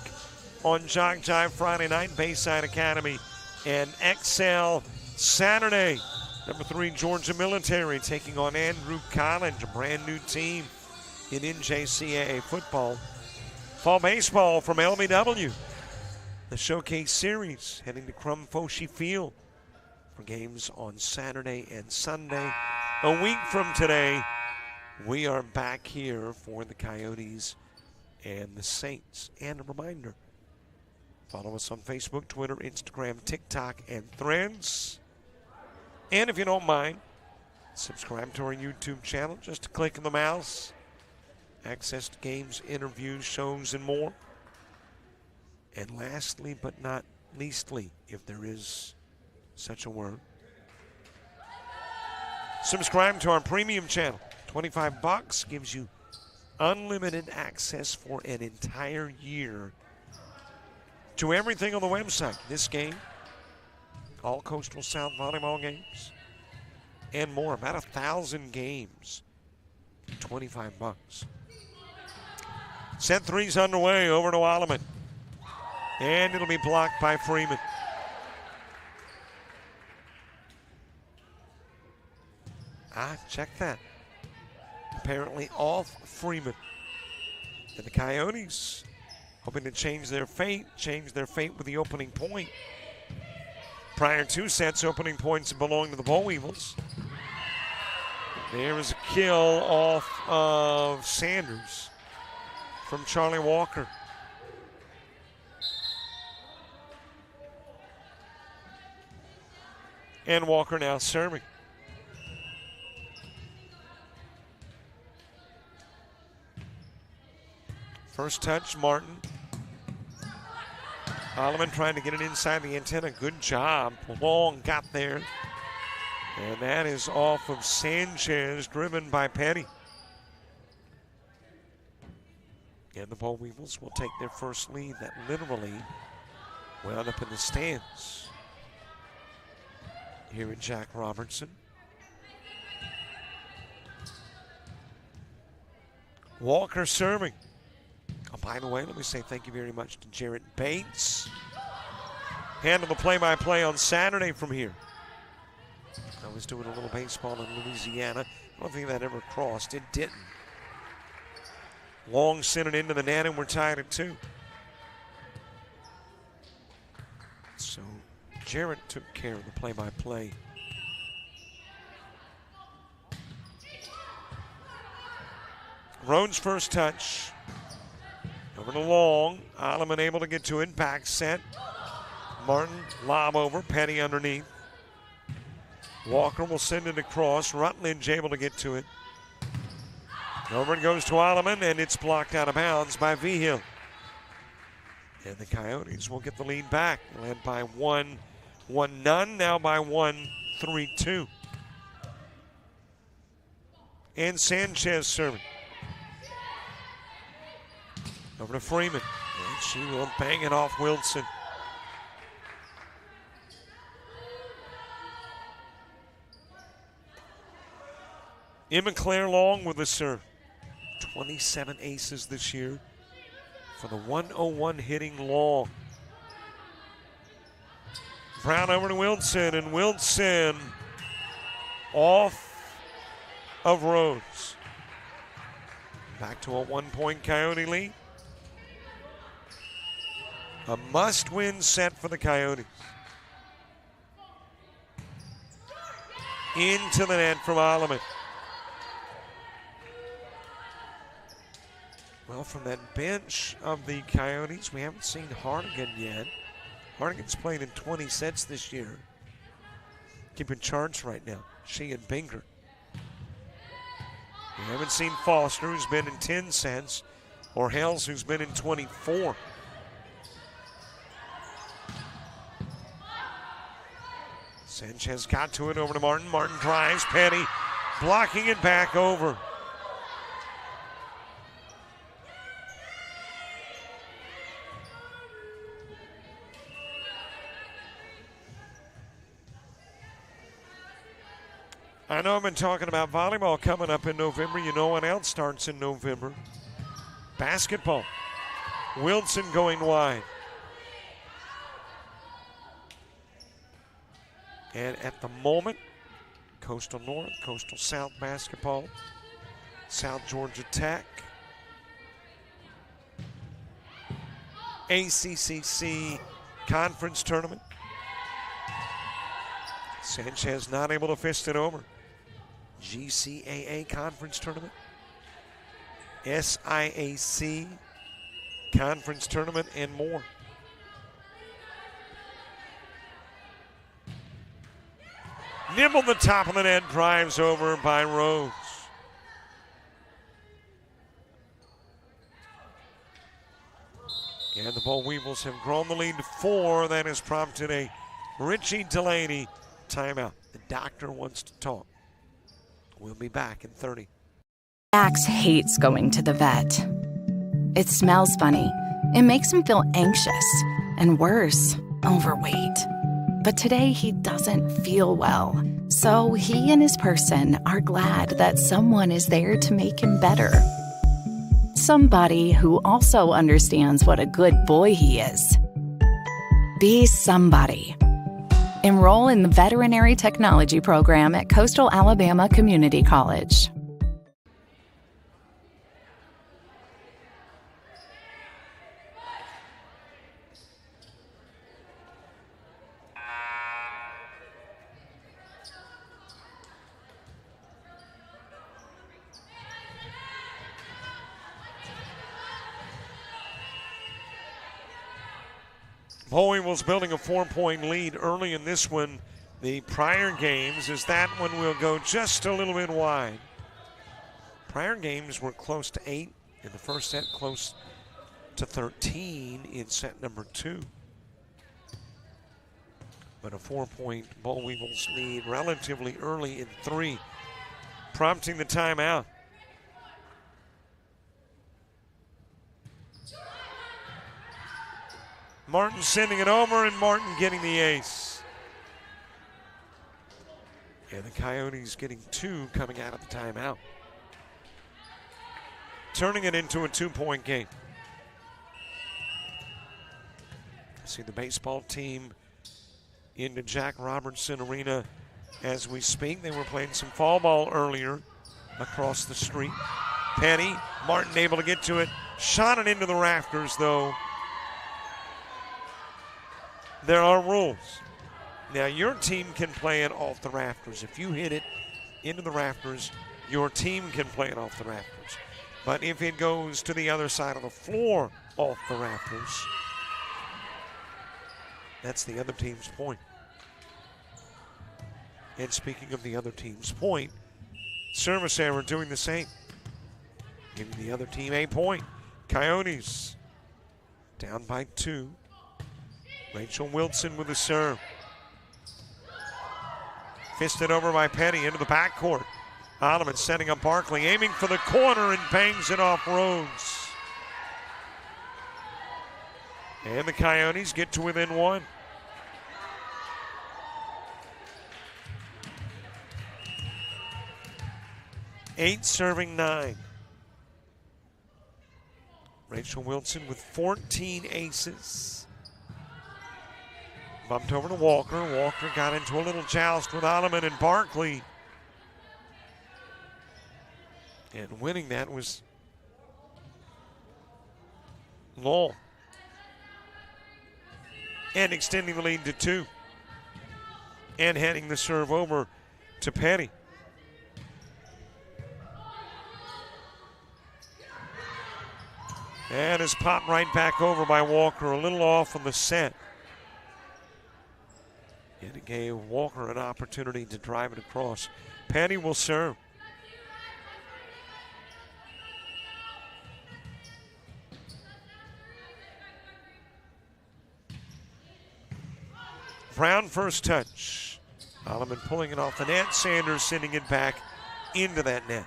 on JockJive Friday night. Bayside Academy and Excel Saturday. Number 3, Georgia Military taking on Andrew College, a brand new team in NJCAA football. Fall baseball from LBW. The Showcase Series heading to Crum-Foshee Field for games on Saturday and Sunday. A week from today, we are back here for the Coyotes and the Saints. And a reminder, follow us on Facebook, Twitter, Instagram, TikTok, and Threads. And if you don't mind, subscribe to our YouTube channel. Just a click of the mouse. Access to games, interviews, shows, and more. And lastly, but not leastly, if there is such a word, subscribe to our premium channel. $25 gives you unlimited access for an entire year to everything on the website. This game, all Coastal South volleyball games, and more. About 1,000 games. $25. Set 3's underway. Over to Alleman. And it'll be blocked by Freeman. Check that. Apparently off Freeman. And the Coyotes hoping to change their fate with the opening point. Prior 2 sets, opening points belong to the Bull Weevils. There is a kill off of Sanders from Charlie Walker. And Walker now serving. First touch, Martin. Alleman trying to get it inside the antenna. Good job. Long got there. And that is off of Sanchez, driven by Petty. And the Bull Weevils will take their first lead that literally wound up in the stands here in Jack Robertson. Walker serving. Oh, by the way, let me say thank you very much to Jarrett Bates. Handled the play-by-play on Saturday from here. I was doing a little baseball in Louisiana. I don't think that ever crossed. It didn't. Long sent it into the net, and we're tied at 2. So Jarrett took care of the play-by-play. Rhodes' first touch. Over to Long. Alleman able to get to it. Back set. Martin, lob over. Petty underneath. Walker will send it across. Rutledge able to get to it. Over it goes to Alleman, and it's blocked out of bounds by Vigil. And the Coyotes will get the lead back. Led by 1-0, now by 1-3-2. And Sanchez serving. Over to Freeman. And she will bang it off Wilson. Emma Claire Long with the serve. 27 aces this year for the 101 hitting Long. Brown over to Wilson, and Wilson off of Rhodes. Back to a 1-point Coyote lead. A must-win set for the Coyotes. Into the net from Alleman. Well, from that bench of the Coyotes, we haven't seen Hardigan yet. Hardigan's played in 20 sets this year. Keeping charts right now, she and Binger. We haven't seen Foster, who's been in 10 sets, or Hales, who's been in 24. Sanchez got to it, over to Martin. Martin drives, Petty blocking it back over. I know I've been talking about volleyball coming up in November. You know what else starts in November? Basketball. Wilson going wide. And at the moment, Coastal North, Coastal South basketball, South Georgia Tech, ACCC conference tournament. Sanchez not able to fist it over. GCAA conference tournament. SIAC conference tournament and more. Nibble the top of the net, drives over by Rhodes. And the Boll Weevils have grown the lead to 4. That has prompted a Richie Delaney timeout. The doctor wants to talk. We'll be back in 30. Max hates going to the vet. It smells funny. It makes him feel anxious. And worse, overweight. But today he doesn't feel well. So he and his person are glad that someone is there to make him better. Somebody who also understands what a good boy he is. Be somebody. Enroll in the Veterinary Technology Program at Coastal Alabama Community College. Boll Weevils building a 4-point lead early in this one. The prior games is that one will go just a little bit wide. Prior games were close to 8 in the first set, close to 13 in set number 2. But a 4-point Boll Weevils lead relatively early in 3, prompting the timeout. Martin sending it over, and Martin getting the ace. And the Coyotes getting 2 coming out of the timeout. Turning it into a 2-point game. See the baseball team into Jack Robertson Arena as we speak. They were playing some fall ball earlier across the street. Petty, Martin able to get to it. Shot it into the rafters, though. There are rules. Now, your team can play it off the rafters. If you hit it into the rafters, your team can play it off the rafters. But if it goes to the other side of the floor off the rafters, that's the other team's point. And speaking of the other team's point, service error doing the same. Giving the other team a point. Coyotes down by 2. Rachel Wilson with the serve. Fisted over by Petty into the backcourt. Alleman setting up Barkley, aiming for the corner and bangs it off Rhodes. And the Coyotes get to within 1. Eight serving 9. Rachel Wilson with 14 aces. Bumped over to Walker. Walker got into a little joust with Ottoman and Barkley. And winning that was Lowell. And extending the lead to 2. And handing the serve over to Petty. And is popped right back over by Walker, a little off on the set. And it gave Walker an opportunity to drive it across. Petty will serve. Brown first touch. Alleman pulling it off the net. Sanders sending it back into that net.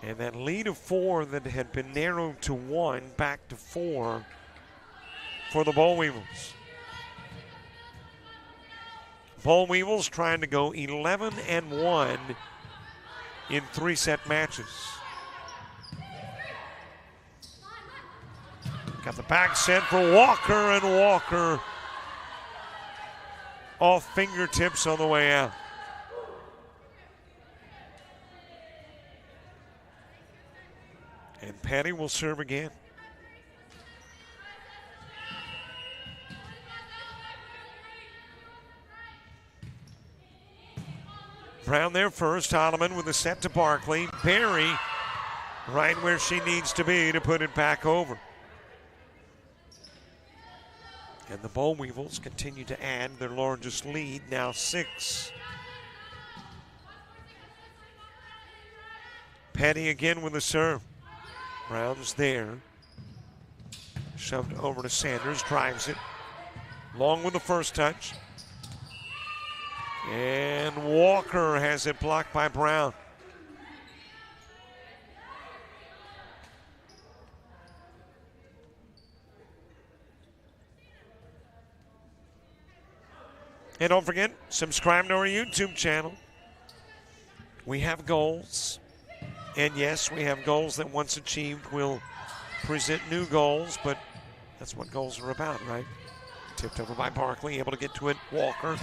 And that lead of 4 that had been narrowed to 1, back to 4 for the Boll Weevils. Boll Weevils trying to go 11-1 in 3-set matches. Got the back set for Walker, and Walker off fingertips on the way out. And Petty will serve again. Brown there first. Ottoman with a set to Barkley. Berry right where she needs to be to put it back over. And the Boll Weevils continue to add their largest lead, now 6. Petty again with a serve. Brown's there. Shoved over to Sanders, drives it. Long with the first touch. And Walker has it blocked by Brown. And don't forget, subscribe to our YouTube channel. We have goals. And yes, we have goals that once achieved will present new goals, but that's what goals are about, right? Tipped over by Barkley, able to get to it. Walker.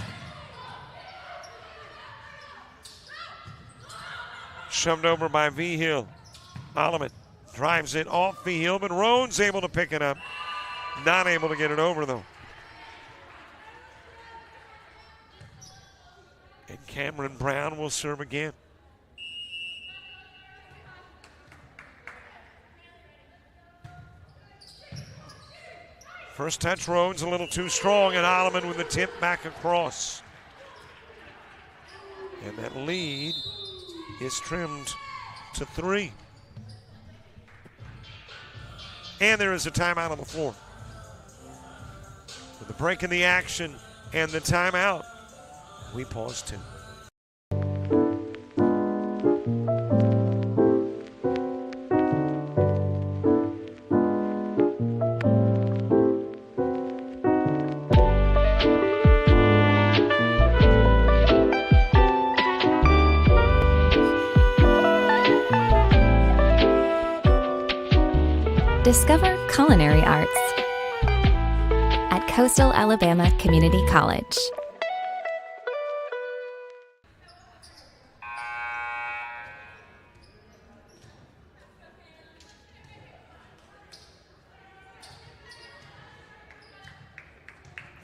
Shoved over by V-Hill. Alleman drives it off V-Hill, but Roan's able to pick it up. Not able to get it over, though. And Cameron Brown will serve again. First touch, Rhodes a little too strong, and Alleman with the tip back across. And that lead is trimmed to 3. And there is a timeout on the floor. With the break in the action and the timeout, we pause 2. Discover culinary arts at Coastal Alabama Community College.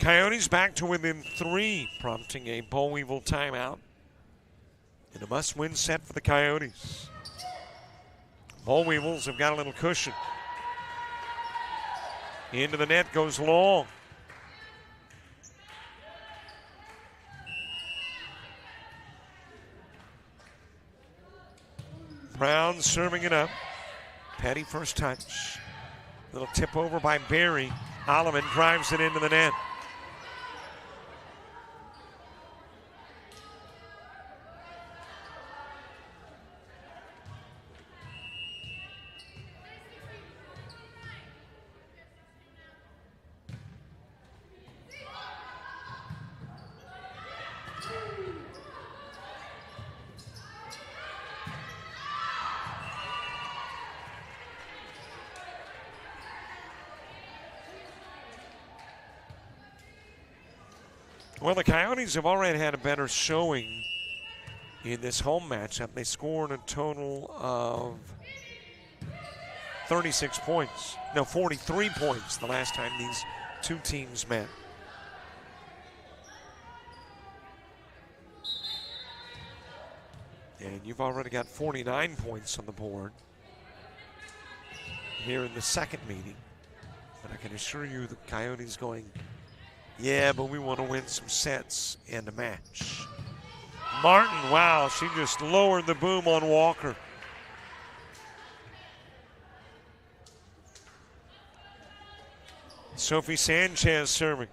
Coyotes back to within 3, prompting a Boll Weevil timeout. And a must-win set for the Coyotes. Boll Weevils have got a little cushion. Into the net goes Long. Brown serving it up. Petty first touch. Little tip over by Berry. Alleman drives it into the net. Well, the Coyotes have already had a better showing in this home matchup. They scored a total of 36 points. No, 43 points the last time these two teams met. And you've already got 49 points on the board here in the second meeting. But I can assure you the Coyotes going, yeah, but we want to win some sets and a match. Martin, wow, she just lowered the boom on Walker. Sophie Sanchez serving.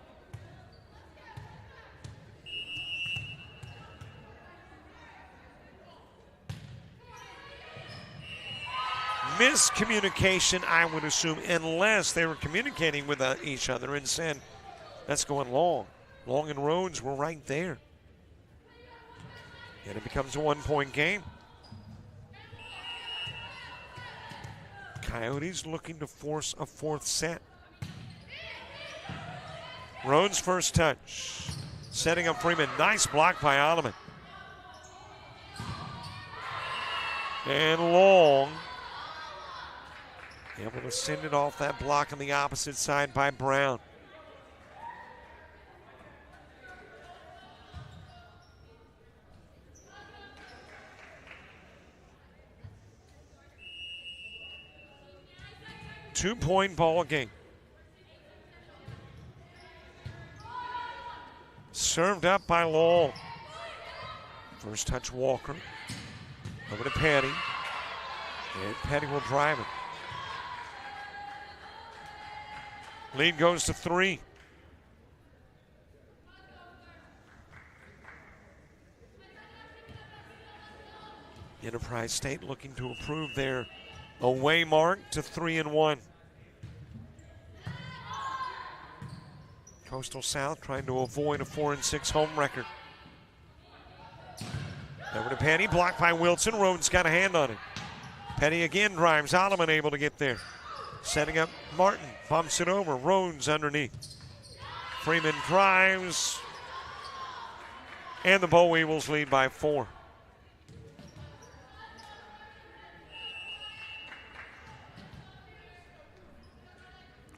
Miscommunication, I would assume, unless they were communicating with each other and said, that's going long. Long and Rhodes were right there. And it becomes a 1-point game. Coyotes looking to force a fourth set. Rhodes first touch. Setting up Freeman. Nice block by Alleman. And Long able to send it off that block on the opposite side by Brown. Two-point ball game. Served up by Long. First touch Walker. Over to Petty. And Petty will drive it. Lead goes to 3. Enterprise State looking to improve their away mark to 3-1. Coastal South trying to avoid a 4-6 home record. Over to Petty, blocked by Wilson. Rhodes got a hand on it. Petty again drives. Alleman able to get there. Setting up Martin, bumps it over. Rhodes underneath. Freeman drives. And the Boll Weevils lead by 4.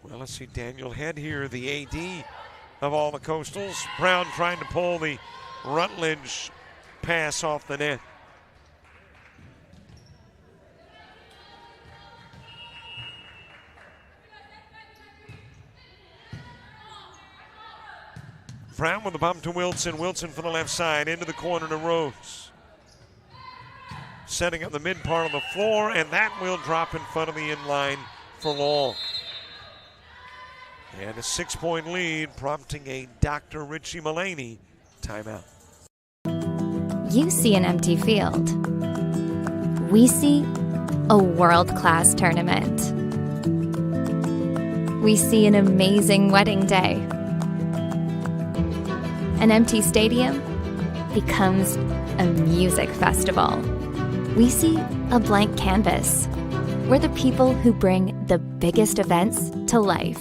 Well, let's see Daniel Head here, the AD of all the Coastals. Brown trying to pull the Rutledge pass off the net. Brown with the bump to Wilson. Wilson for the left side, into the corner to Rhodes. Setting up the mid part of the floor, and that will drop in front of the inline for Long. And a 6-point lead, prompting a Dr. Richie Mullaney timeout. You see an empty field. We see a world-class tournament. We see an amazing wedding day. An empty stadium becomes a music festival. We see a blank canvas. We're the people who bring the biggest events to life.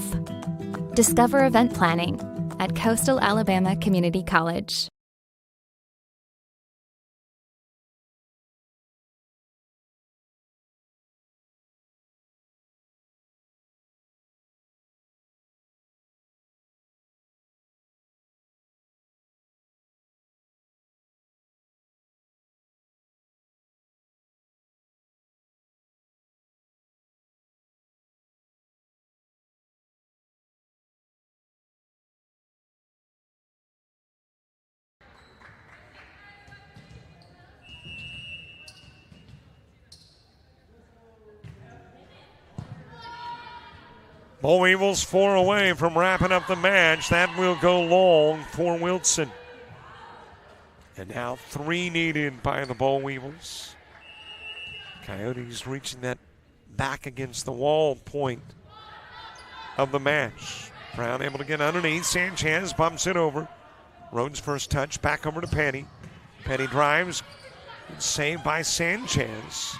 Discover event planning at Coastal Alabama Community College. Boll Weevils 4 away from wrapping up the match. That will go long for Wilson. And now 3 needed by the Boll Weevils. Coyotes reaching that back against the wall point of the match. Brown able to get underneath. Sanchez bumps it over. Rhodes first touch, back over to Petty. Petty drives, saved by Sanchez.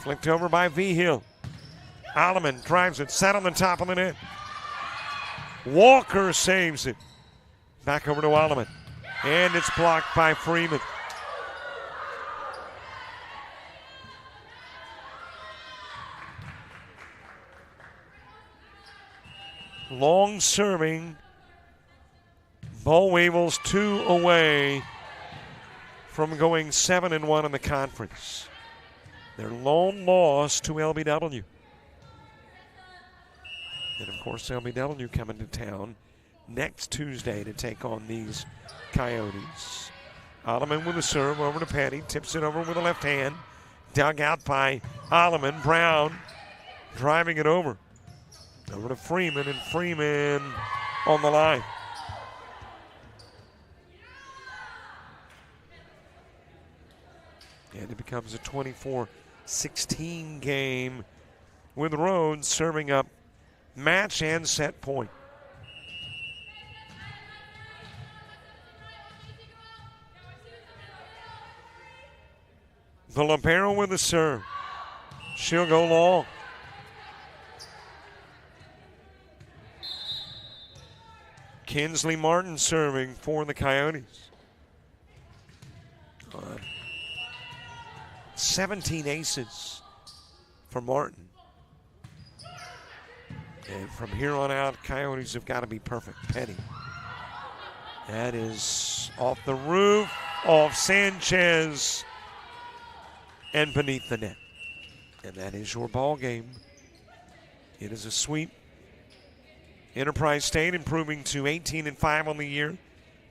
Flicked over by V-Hill. Alleman drives it, set on the top of the net. Walker saves it. Back over to Alleman. And it's blocked by Freeman. Long serving. Ball Weevils 2 away from going 7-1 in the conference. Their lone loss to LBW. And of course, LBW coming to town next Tuesday to take on these Coyotes. Alleman with a serve over to Petty. Tips it over with the left hand. Dug out by Alleman. Brown driving it over. Over to Freeman, and Freeman on the line. And it becomes a 24-16 game with Rhodes serving up match and set point. The libero with the serve. She'll go long. Kinsley Martin serving for the Coyotes. 17 aces for Martin. And from here on out, Coyotes have got to be perfect. Petty. That is off the roof, off Sanchez, and beneath the net. And that is your ball game. It is a sweep. Enterprise State improving to 18-5 on the year,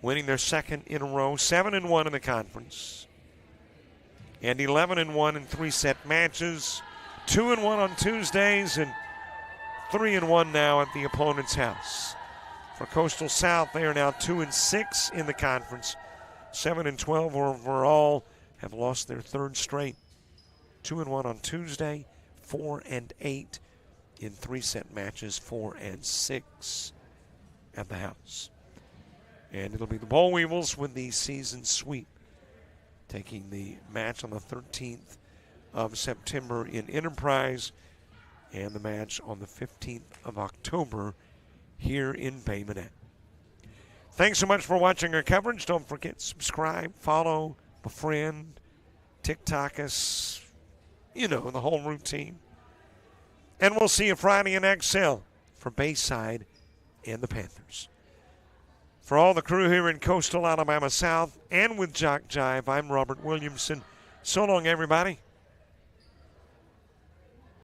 winning their second in a row, 7-1 in the conference, and 11-1 in 3-set matches, 2-1 on Tuesdays, and 3-1 now at the opponent's house. For Coastal South, they are now 2-6 in the conference, 7-12 overall, have lost their third straight. 2-1 on Tuesday, 4-8 in 3-set matches, 4-6 at the house. And it'll be the Ball Weevils with the season sweep, taking the match on the 13th of September in Enterprise and the match on the 15th of October here in Bay Minette. Thanks so much for watching our coverage. Don't forget, subscribe, follow, befriend, TikTok us, you know, the whole routine. And we'll see you Friday in Excel for Bayside and the Panthers. For all the crew here in Coastal Alabama South and with JockJive, I'm Robert Williamson. So long, everybody.